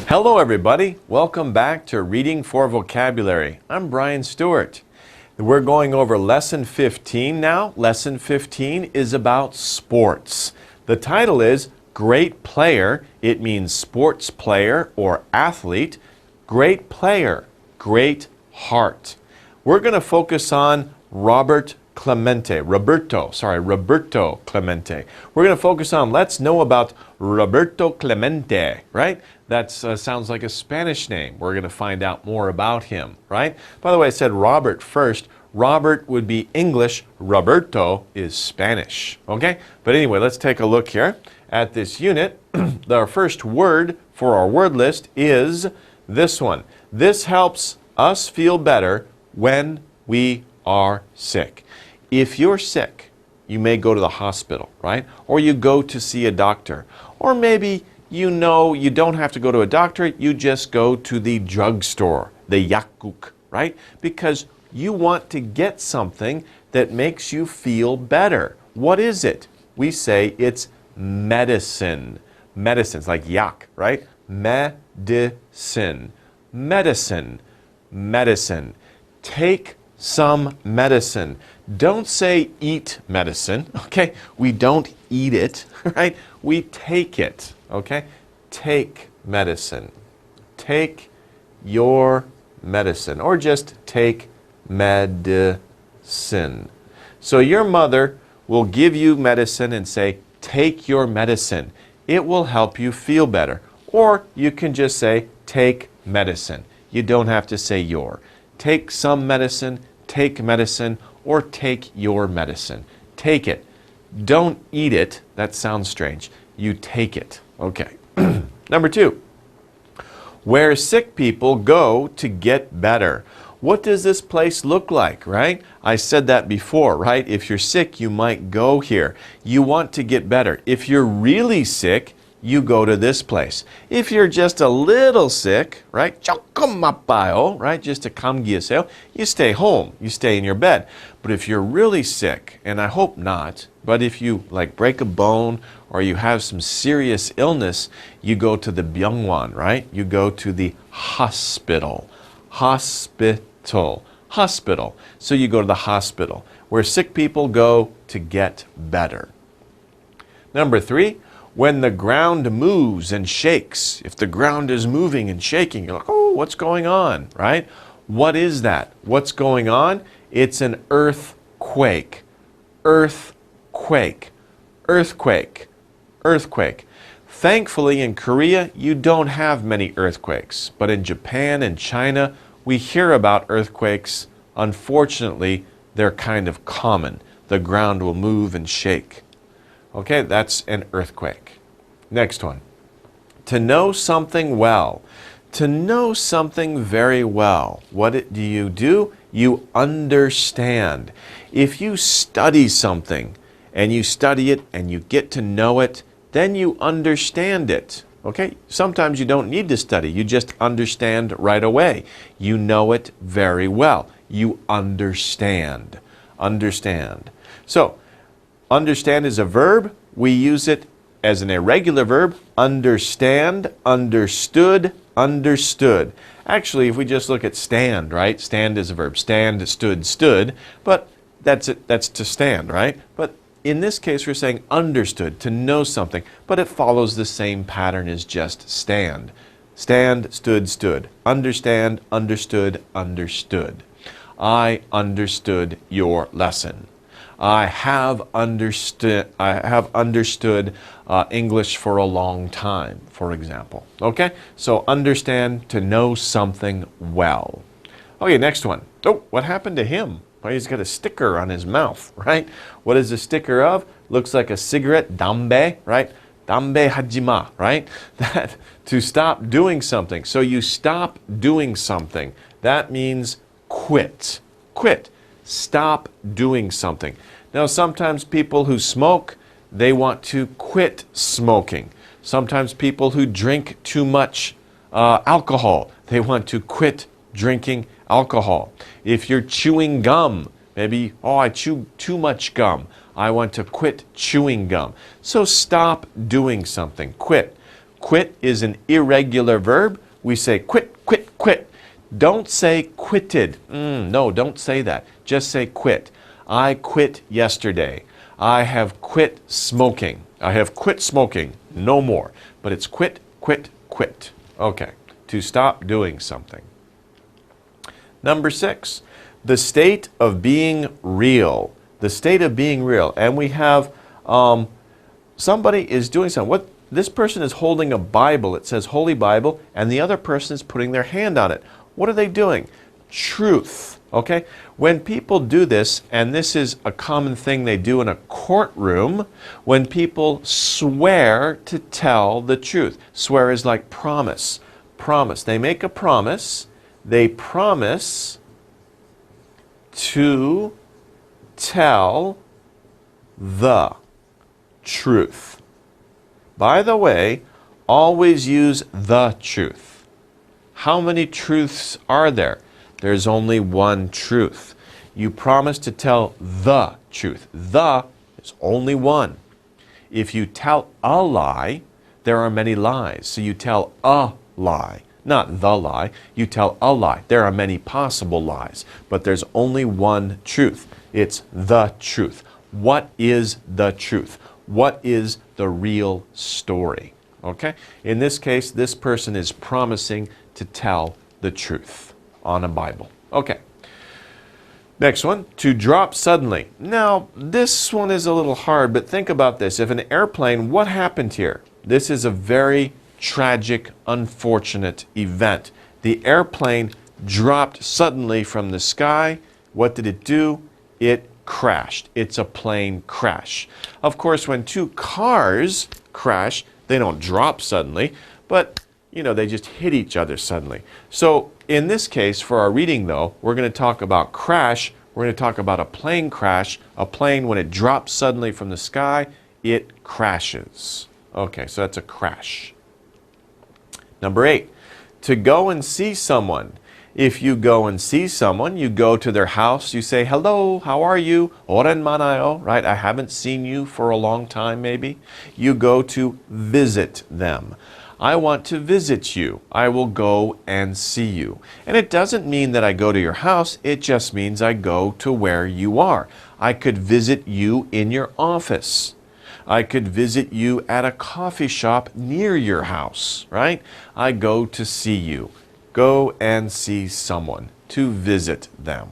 Hello everybody, welcome back to Reading for Vocabulary. I'm Brian Stewart. We're going over Lesson 15 now. Lesson 15 is about sports. The title is Great Player. It means sports player or athlete. Great player, great heart. We're going to focus on Roberto Clemente. We're going to focus on, let's know about Roberto Clemente, right? That sounds like a Spanish name. We're going to find out more about him, right? By the way, I said Robert first. Robert would be English. Roberto is Spanish, okay? But anyway, let's take a look here at this unit. Our first word for our word list is this one. This helps us feel better when we are sick. If you're sick, you may go to the hospital, right? Or you go to see a doctor. Or maybe you know you don't have to go to a doctor, you just go to the drugstore, the yakuk, right? Because you want to get something that makes you feel better. What is it? We say it's medicine. Medicine's like yak, right? Medicine. Medicine. Medicine. Take some medicine. Don't say eat medicine, okay? We don't eat it, right? We take it, okay? Take medicine. Take your medicine, or just take medicine. So your mother will give you medicine and say, take your medicine. It will help you feel better. Or you can just say, take medicine. You don't have to say your. Take some medicine, take medicine, or take your medicine. Take it. Don't eat it. That sounds strange. You take it. Okay. Number 2. Where sick people go to get better. What does this place look like, right? I said that before, right? If you're sick, you might go here. You want to get better. If you're really sick, you go to this place. If you're just a little sick, right? Right? Just a kamgiaseo, you stay home. You stay in your bed. But if you're really sick, and I hope not, but if you like break a bone or you have some serious illness, you go to the byungwan, right? You go to the hospital. Hospital. Hospital. So you go to the hospital, where sick people go to get better. Number 3. When the ground moves and shakes. If the ground is moving and shaking, you're like, oh, what's going on, right? What is that? What's going on? It's an earthquake. Earthquake. Earthquake. Earthquake. Thankfully, in Korea, you don't have many earthquakes. But in Japan and China, we hear about earthquakes. Unfortunately, they're kind of common. The ground will move and shake. Okay, that's an earthquake. Next one. To know something well. To know something very well. What do? You understand. If you study something and you study it and you get to know it, then you understand it. Okay? Sometimes you don't need to study. You just understand right away. You know it very well. You understand. Understand. So, understand is a verb. We use it as an irregular verb. Understand, understood, understood. Actually, if we just look at stand, right? Stand is a verb. Stand, stood, stood. But that's it. That's to stand, right? But in this case, we're saying understood, to know something. But it follows the same pattern as just stand. Stand, stood, stood. Understand, understood, understood. I understood your lesson. I have understood English for a long time, for example. Okay? So understand, to know something well. Okay, next one. Oh, what happened to him? Well, he's got a sticker on his mouth, right? What is the sticker of? Looks like a cigarette, dambe, right? Dambe hajima, right? That to stop doing something. So you stop doing something. That means quit. Quit. Stop doing something. Now, sometimes people who smoke, they want to quit smoking. Sometimes people who drink too much alcohol, they want to quit drinking alcohol. If you're chewing gum, maybe, oh, I chew too much gum. I want to quit chewing gum. So stop doing something. Quit. Quit is an irregular verb. We say quit, quit, quit. Don't say quitted. No, don't say that. Just say quit. I quit yesterday. I have quit smoking. I have quit smoking. No more. But it's quit, quit, quit. Okay, to stop doing something. Number 6, the state of being real. The state of being real. And we have somebody is doing something. This person is holding a Bible. It says Holy Bible, and the other person is putting their hand on it. What are they doing? Truth. Okay? When people do this, and this is a common thing they do in a courtroom, when people swear to tell the truth. Swear is like promise. Promise. They make a promise. They promise to tell the truth. By the way, always use the truth. How many truths are there? There's only one truth. You promise to tell the truth. The is only one. If you tell a lie, there are many lies. So you tell a lie, not the lie. You tell a lie. There are many possible lies, but there's only one truth. It's the truth. What is the truth? What is the real story? Okay? In this case, this person is promising to tell the truth on a Bible. Okay. Next one, to drop suddenly. Now, this one is a little hard, but think about this. If an airplane, what happened here? This is a very tragic, unfortunate event. The airplane dropped suddenly from the sky. What did it do? It crashed. It's a plane crash. Of course, when two cars crash, they don't drop suddenly, but they just hit each other suddenly. So in this case, for our reading though, we're going to talk about crash. We're going to talk about a plane crash. A plane, when it drops suddenly from the sky, it crashes. Okay, so that's a crash. Number 8, to go and see someone. If you go and see someone, you go to their house, you say, hello, how are you? 오랜만이요, right? I haven't seen you for a long time, maybe. You go to visit them. I want to visit you. I will go and see you. And it doesn't mean that I go to your house. It just means I go to where you are. I could visit you in your office. I could visit you at a coffee shop near your house, right? I go to see you. Go and see someone, to visit them.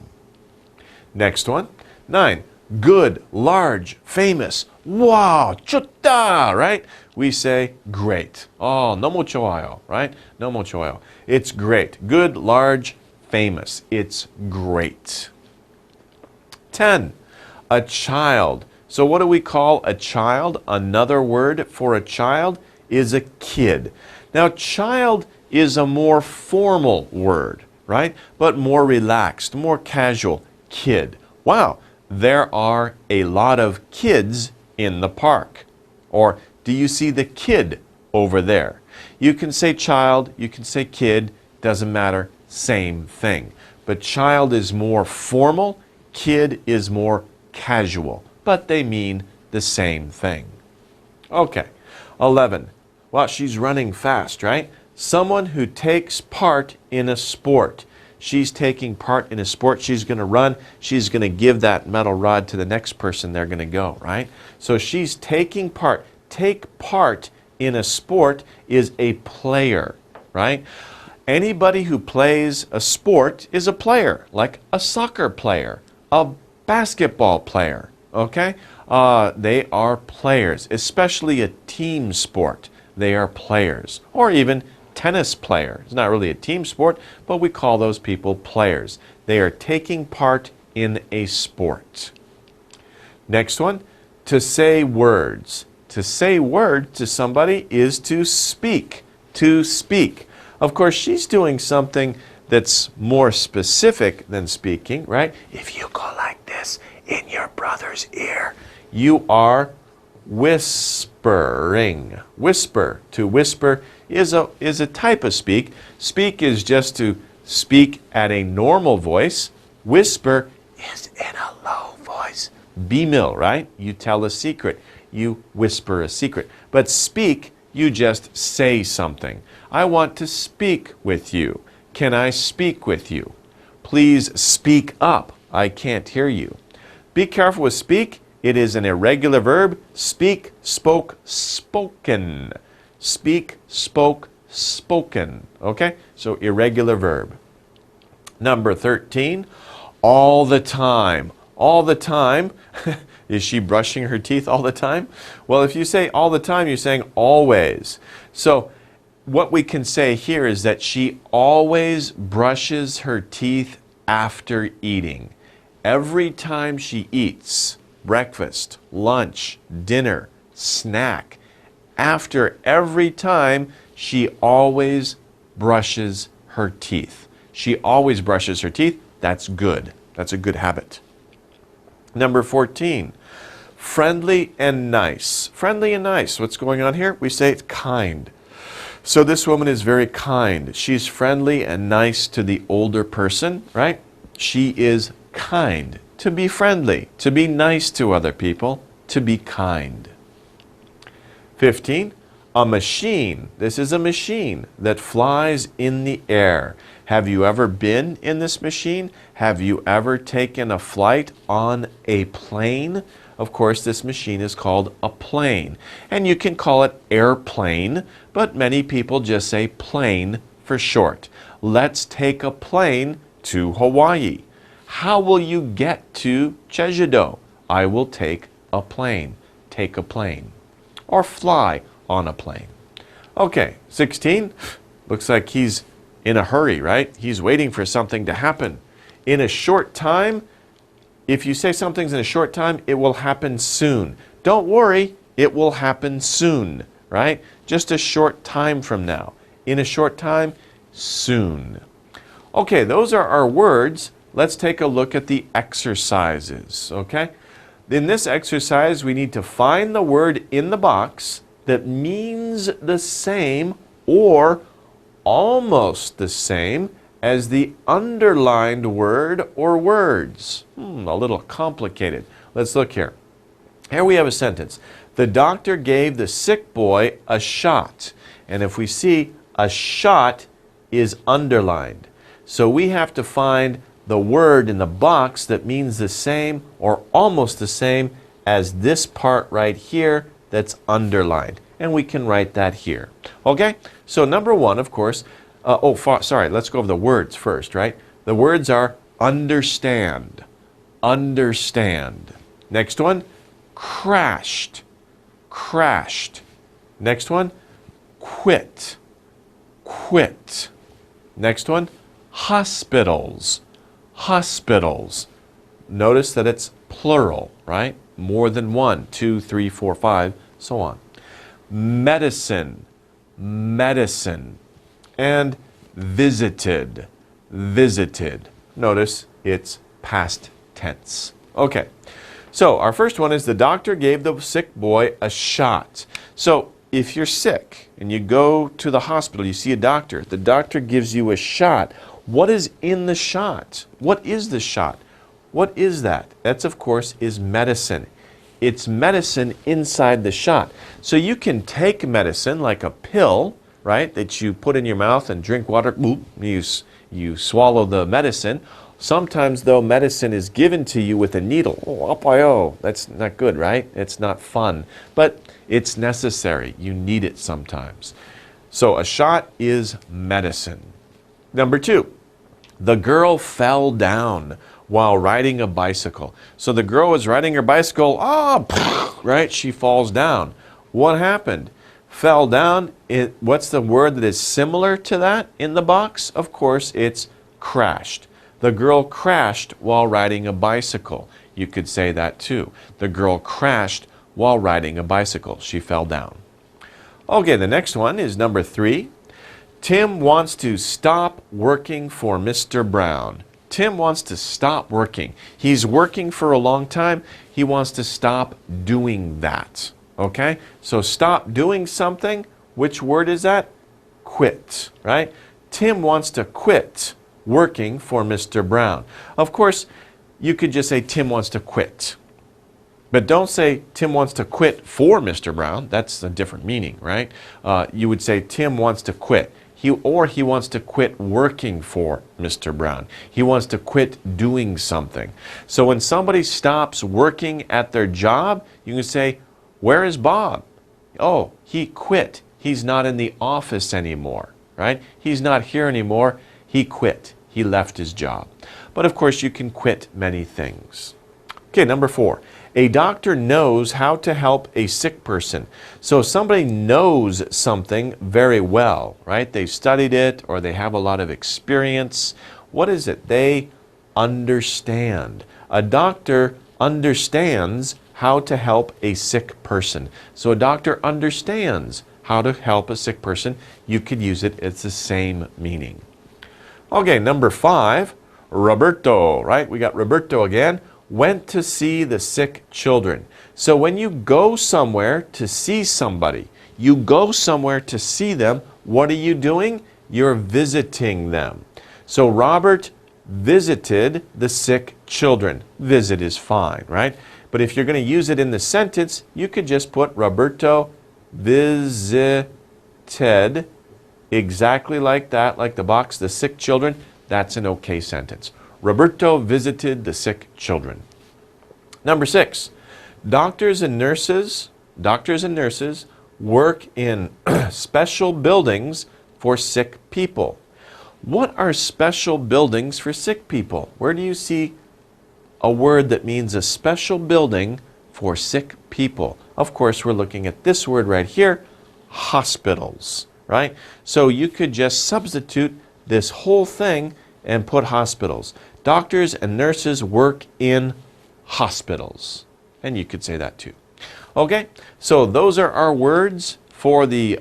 Next one, 9. Good, large, famous. Wow, 좋다, right? We say great. Oh, 너무 좋아요, right? 너무 좋아요. It's great. Good, large, famous. It's great. 10. A child. So what do we call a child? Another word for a child is a kid. Now, child is a more formal word, right? But more relaxed, more casual. Kid. Wow, there are a lot of kids in the park. Or, do you see the kid over there? You can say child, you can say kid, doesn't matter, same thing. But child is more formal, kid is more casual, but they mean the same thing. Okay, 11. Well, she's running fast, right? Someone who takes part in a sport. She's taking part in a sport. She's going to run. She's going to give that metal rod to the next person. They're going to go, right? So she's taking part. Take part in a sport is a player, right? Anybody who plays a sport is a player, like a soccer player, a basketball player, okay? They are players, especially a team sport. They are players, or even tennis player. It's not really a team sport, but we call those people players. They are taking part in a sport. Next one, to say words. To say words to somebody is to speak. To speak. Of course, she's doing something that's more specific than speaking, right? If you go like this in your brother's ear, you are whispering. Whisper. To whisper is a type of speak. Speak is just to speak at a normal voice. Whisper is in a low voice. 비밀, right? You tell a secret. You whisper a secret. But speak, you just say something. I want to speak with you. Can I speak with you? Please speak up. I can't hear you. Be careful with speak. It is an irregular verb. Speak, spoke, spoken. Speak, spoke, spoken. Okay? So irregular verb. Number 13, all the time. All the time. Is she brushing her teeth all the time? Well, if you say all the time, you're saying always. So what we can say here is that she always brushes her teeth after eating. Every time she eats, breakfast, lunch, dinner, snack, after every time, she always brushes her teeth. She always brushes her teeth. That's good. That's a good habit. Number 14, friendly and nice. Friendly and nice. What's going on here? We say it's kind. So this woman is very kind. She's friendly and nice to the older person, right? She is kind. To be friendly, to be nice to other people, to be kind. 15, a machine. This is a machine that flies in the air. Have you ever been in this machine? Have you ever taken a flight on a plane? Of course, this machine is called a plane. And you can call it airplane, but many people just say plane for short. Let's take a plane to Hawaii. How will you get to Jeju-do? I will take a plane. Take a plane. Or fly on a plane. Okay, 16. Looks like he's in a hurry, right? He's waiting for something to happen. In a short time, if you say something's in a short time, it will happen soon. Don't worry, it will happen soon, right? Just a short time from now. In a short time, soon. Okay, those are our words. Let's take a look at the exercises, okay? In this exercise, we need to find the word in the box that means the same or almost the same as the underlined word or words. A little complicated. Let's look here. Here we have a sentence. The doctor gave the sick boy a shot. And if we see, a shot is underlined. So we have to find the word in the box that means the same or almost the same as this part right here that's underlined. And we can write that here. Okay? So number one, of course, let's go over the words first, right? The words are understand, understand. Next one, crashed, crashed. Next one, quit, quit. Next one, hospitals, hospitals. Notice that it's plural, right? More than one, 2, 3, 4, 5, so on. Medicine, medicine. And visited, visited. Notice it's past tense. Okay, so our first one is the doctor gave the sick boy a shot. So if you're sick and you go to the hospital, you see a doctor, the doctor gives you a shot. What is in the shot? What is the shot? What is that? That's, of course, is medicine. It's medicine inside the shot. So you can take medicine like a pill, right, that you put in your mouth and drink water, boop, you swallow the medicine. Sometimes, though, medicine is given to you with a needle. Oh, that's not good, right? It's not fun. But it's necessary. You need it sometimes. So a shot is medicine. Number 2, the girl fell down while riding a bicycle. So the girl was riding her bicycle, right? She falls down. What happened? Fell down. What's the word that is similar to that in the box? Of course, it's crashed. The girl crashed while riding a bicycle. You could say that too. The girl crashed while riding a bicycle. She fell down. Okay, the next one is number 3. Tim wants to stop working for Mr. Brown. Tim wants to stop working. He's working for a long time. He wants to stop doing that. Okay? So stop doing something. Which word is that? Quit, right? Tim wants to quit working for Mr. Brown. Of course, you could just say Tim wants to quit. But don't say Tim wants to quit for Mr. Brown. That's a different meaning, right? You would say Tim wants to quit. He wants to quit working for Mr. Brown. He wants to quit doing something. So when somebody stops working at their job, you can say, where is Bob? Oh, he quit. He's not in the office anymore, right? He's not here anymore. He quit. He left his job. But of course, you can quit many things. Okay, number 4. A doctor knows how to help a sick person. So if somebody knows something very well, right? They've studied it or they have a lot of experience. What is it? They understand. A doctor understands how to help a sick person. So a doctor understands how to help a sick person. You could use it. It's the same meaning. Okay, number 5, Roberto, right? We got Roberto again. Went to see the sick children. So when you go somewhere to see somebody, you go somewhere to see them, what are you doing? You're visiting them. So Robert visited the sick children. Visit is fine, right? But if you're going to use it in the sentence, you could just put Roberto visited, exactly like that, like the box, the sick children. That's an okay sentence. Roberto visited the sick children. Number 6, doctors and nurses work in special buildings for sick people. What are special buildings for sick people? Where do you see a word that means a special building for sick people? Of course, we're looking at this word right here, hospitals, right? So you could just substitute this whole thing and put hospitals. Doctors and nurses work in hospitals. And you could say that too. Okay, so those are our words for the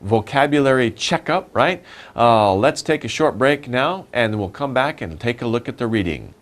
vocabulary checkup, right? Let's take a short break now and we'll come back and take a look at the reading.